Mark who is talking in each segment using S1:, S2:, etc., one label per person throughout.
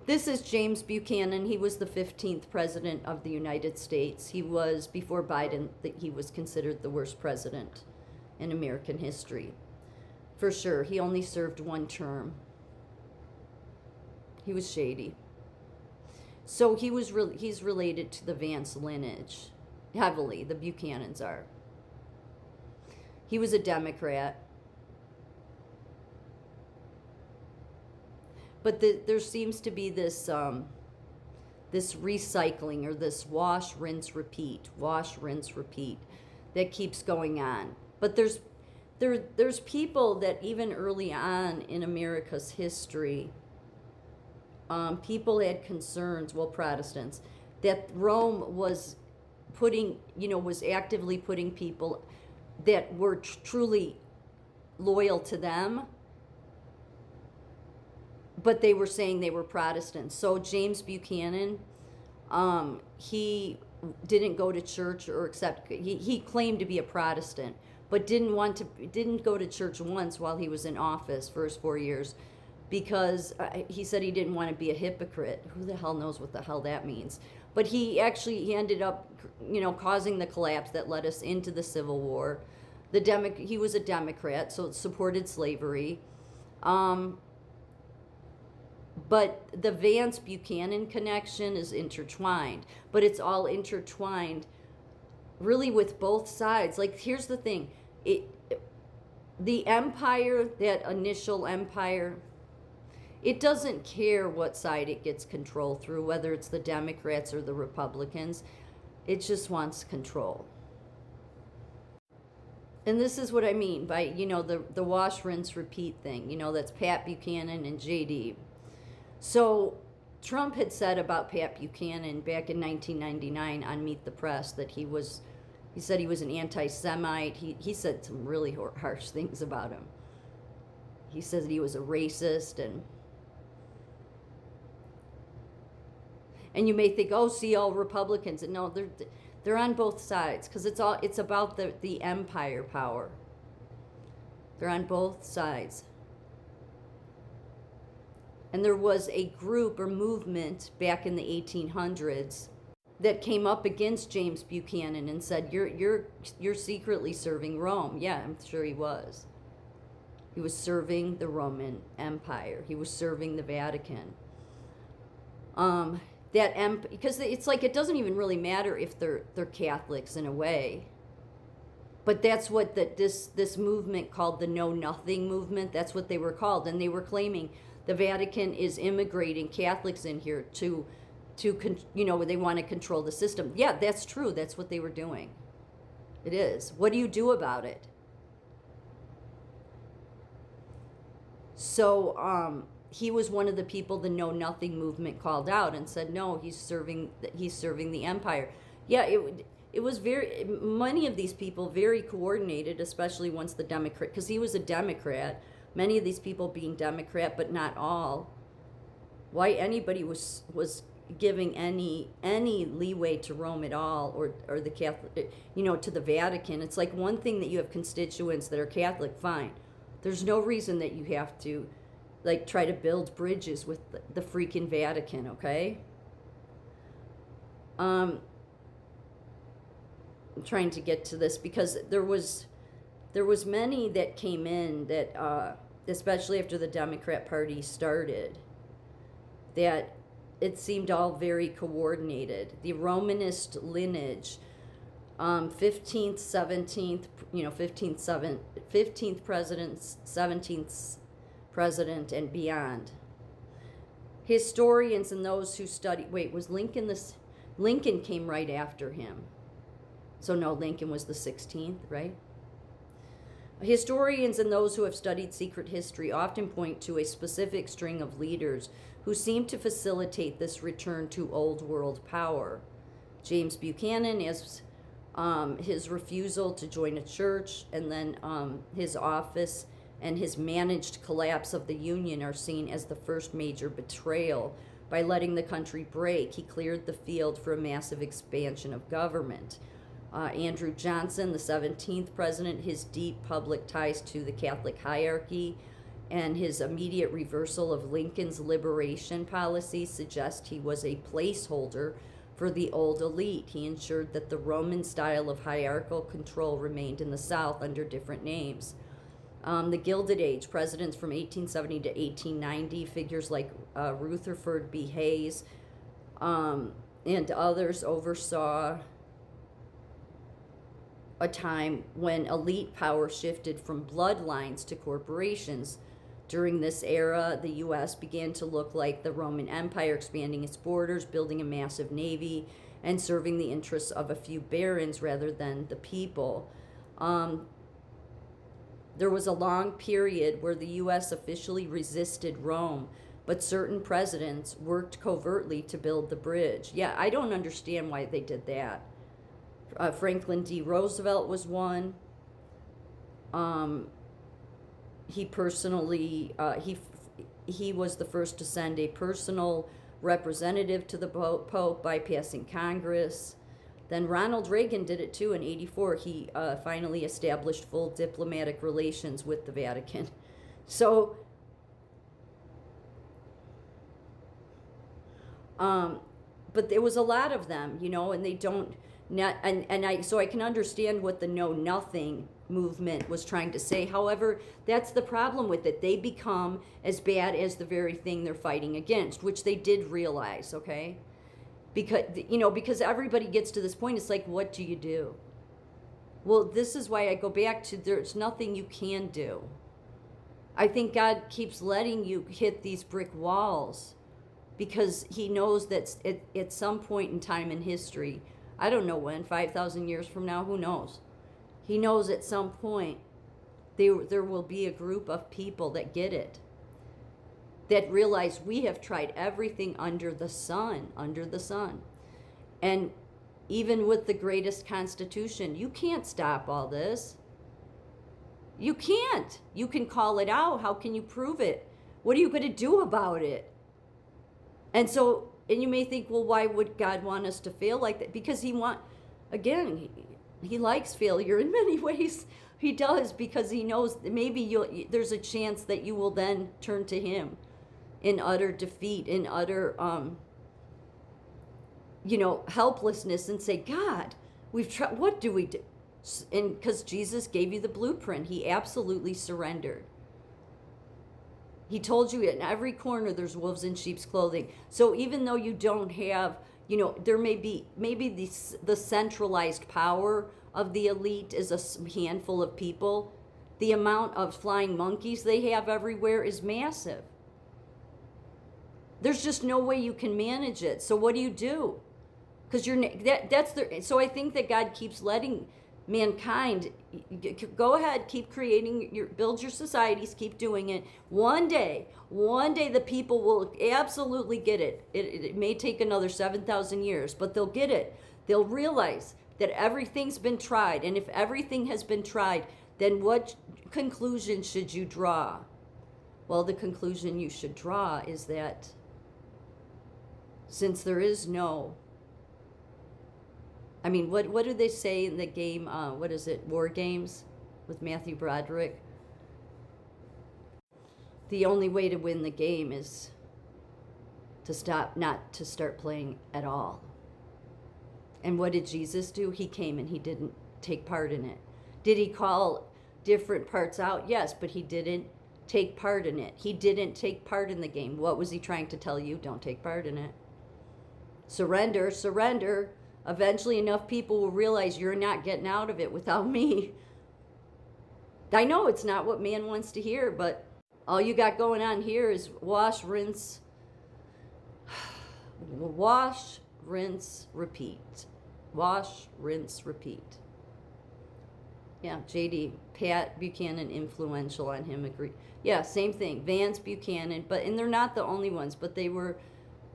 S1: This is James Buchanan. He was the 15th president of the United States. He was, before Biden, that he was considered the worst president in American history. For sure. He only served one term. He was shady. So he's related to the Vance lineage, heavily. The Buchanans are. He was a Democrat. But there seems to be this this recycling, or this wash, rinse, repeat that keeps going on. But there's people that even early on in America's history, people had concerns, well, Protestants, that Rome was was actively putting people that were truly loyal to them, but they were saying they were Protestants. So James Buchanan, he didn't go to church or accept. He claimed to be a Protestant, but didn't go to church once while he was in office for his 4 years, because he said he didn't want to be a hypocrite. Who the hell knows what the hell that means? But he ended up, causing the collapse that led us into the Civil War. He was a Democrat, so supported slavery. But the Vance Buchanan connection is intertwined, but it's all intertwined really with both sides. Like, here's the thing. The empire, that initial empire, it doesn't care what side it gets control through, whether it's the Democrats or the Republicans. It just wants control. And this is what I mean by, the wash, rinse, repeat thing. That's Pat Buchanan and JD. So Trump had said about Pat Buchanan back in 1999 on Meet the Press that he said he was an anti-Semite. He said some really harsh things about him. He says that he was a racist, and you may think, oh, see, all Republicans. And no, they're on both sides, because it's about the empire power. They're on both sides. And there was a group or movement back in the 1800s that came up against James Buchanan and said, you're secretly serving Rome. Yeah, I'm sure he was. He was serving the Roman Empire. He was serving the Vatican. Because it's like, it doesn't even really matter if they're Catholics in a way. But that's what this movement called the Know Nothing movement. That's what they were called, and they were claiming the Vatican is immigrating Catholics in here to they want to control the system. Yeah, that's true. That's what they were doing. It is. What do you do about it? So he was one of the people the Know Nothing movement called out and said, no, he's serving the empire. Yeah, it was many of these people very coordinated, especially once the Democrat, because he was a Democrat. Many of these people being Democrat, but not all. Why anybody was giving any leeway to Rome at all, or the Catholic, to the Vatican. It's like, one thing that you have constituents that are Catholic, fine. There's no reason that you have to, try to build bridges with the freaking Vatican, okay? I'm trying to get to this because there was many that came in that, especially after the Democrat Party started, that it seemed all very coordinated. The Romanist lineage, 15th, 17th, 15th president, 17th president, and beyond. Historians and those who study, was Lincoln Lincoln came right after him. So no, Lincoln was the 16th, right? Historians and those who have studied secret history often point to a specific string of leaders who seem to facilitate this return to old world power. James Buchanan, as his refusal to join a church, and then his office and his managed collapse of the Union are seen as the first major betrayal. By letting the country break, he cleared the field for a massive expansion of government. Andrew Johnson, the 17th president, his deep public ties to the Catholic hierarchy and his immediate reversal of Lincoln's liberation policy suggest he was a placeholder for the old elite. He ensured that the Roman style of hierarchical control remained in the South under different names. The Gilded Age, presidents from 1870 to 1890, figures like Rutherford B. Hayes and others oversaw a time when elite power shifted from bloodlines to corporations. During this era, the U.S. began to look like the Roman Empire, expanding its borders, building a massive navy, and serving the interests of a few barons rather than the people. There was a long period where the U.S. officially resisted Rome, but certain presidents worked covertly to build the bridge. Yeah, I don't understand why they did that. Franklin D. Roosevelt was one. He personally, he was the first to send a personal representative to the Pope, bypassing Congress. Then Ronald Reagan did it too in '84. He finally established full diplomatic relations with the Vatican. So, but there was a lot of them, you know, and they don't. So I can understand what the Know Nothing movement was trying to say. However, that's the problem with it. They become as bad as the very thing they're fighting against, which they did realize, okay? Because everybody gets to this point, it's like, what do you do? Well, this is why I go back to there's nothing you can do. I think God keeps letting you hit these brick walls because he knows that at some point in time in history, I don't know when, 5,000 years from now, who knows? He knows at some point there will be a group of people that get it, that realize we have tried everything under the sun. And even with the greatest constitution, you can't stop all this. You can't. You can call it out. How can you prove it? What are you going to do about it? And you may think, well, why would God want us to fail like that? Because he likes failure in many ways. He does, because he knows that maybe there's a chance that you will then turn to him in utter defeat, in utter, helplessness, and say, God, we've tried, what do we do? And because Jesus gave you the blueprint, he absolutely surrendered. He told you in every corner there's wolves in sheep's clothing. So even though you don't have, there may be the centralized power of the elite is a handful of people, the amount of flying monkeys they have everywhere is massive. There's just no way you can manage it. So what do you do? Because so I think that God keeps letting mankind go ahead, keep creating build your societies, keep doing it. One day the people will absolutely get it. It may take another 7,000 years, but they'll get it. They'll realize that everything's been tried, and if everything has been tried, then what conclusion should you draw? Well, the conclusion you should draw is that since there is no, what do they say in the game, what is it, War Games with Matthew Broderick? The only way to win the game is not to start playing at all. And what did Jesus do? He came and he didn't take part in it. Did he call different parts out? Yes, but he didn't take part in it. He didn't take part in the game. What was he trying to tell you? Don't take part in it. Surrender. Eventually enough people will realize you're not getting out of it without me. I know it's not what man wants to hear, but all you got going on here is wash, rinse, repeat. Wash, rinse, repeat. Yeah, JD, Pat Buchanan, influential on him, agree. Yeah, same thing. Vance Buchanan, and they're not the only ones, but they were,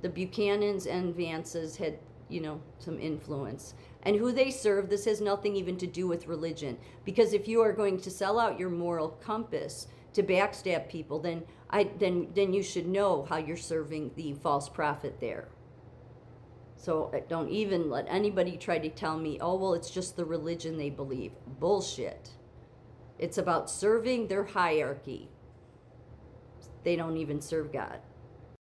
S1: the Buchanans and Vances had, some influence. And who they serve, this has nothing even to do with religion. Because if you are going to sell out your moral compass to backstab people, then you should know how you're serving the false prophet there. So don't even let anybody try to tell me, oh, well, it's just the religion they believe. Bullshit. It's about serving their hierarchy. they don't even serve God.